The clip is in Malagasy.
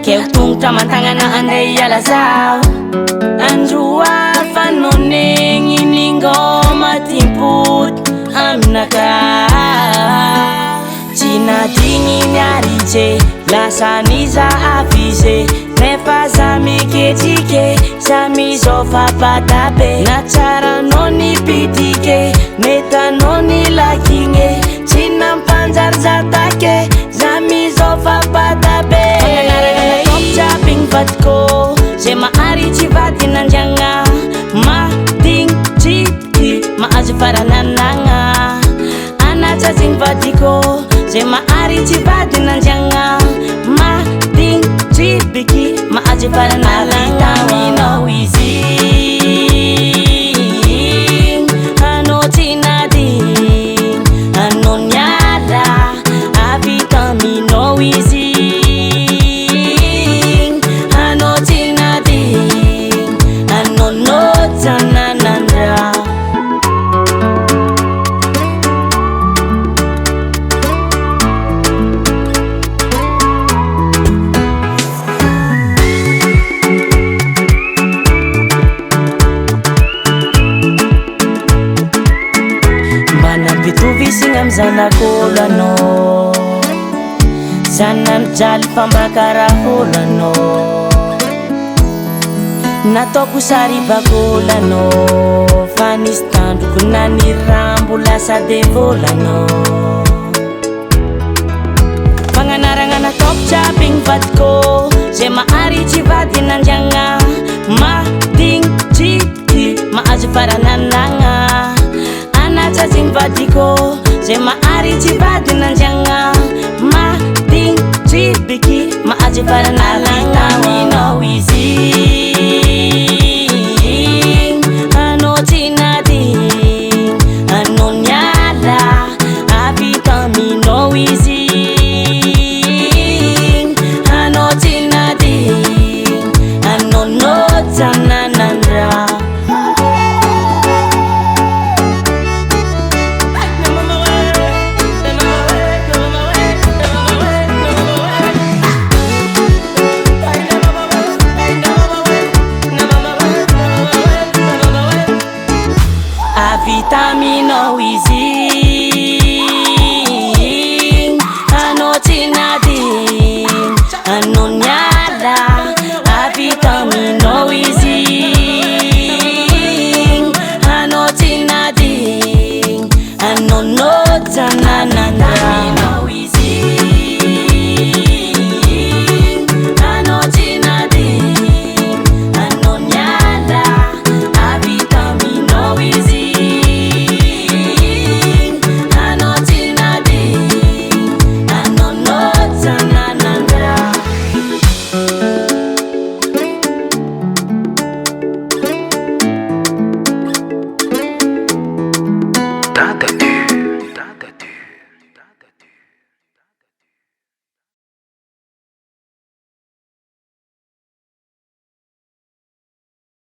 Keu tung tamantangana andei ala zao Anjua fanoneng iningoma timput amnaka Cina dingin yarice lasaniza afise Nefa zami ketike zami zofa patape Nacara noni pitike neta noni lakinge Cina panjar zatake zami zofa patape Panganarana top chopping vatko Zema ari chivati nanjanga Ma ding chiki Ma aji paranananga Ana chaching vatiko Zema ari chivati nanjanga Ma ding chibiki Ma aji paranananga We know easy Ano tina ding Ano nyara Avy Taminao easy Ano tina ding Ano no tananandra Singam zana kolano Zanam jali pambakara holano Natoku sari bakolano Fanistandu kunani rambu lasa devolano Panganarangana top chopping vatko Zema ari chivati nanjanga Ma ding chiki Ma aji paranananga Ana chaching vatiko Zema ari chivati nanjanga Ma ding chibiki Ma aji paranalanga We know easy Ano tina ding Ano nyala Avy Taminao easy Ano tina ding Ano no tananandra Avy Taminao easy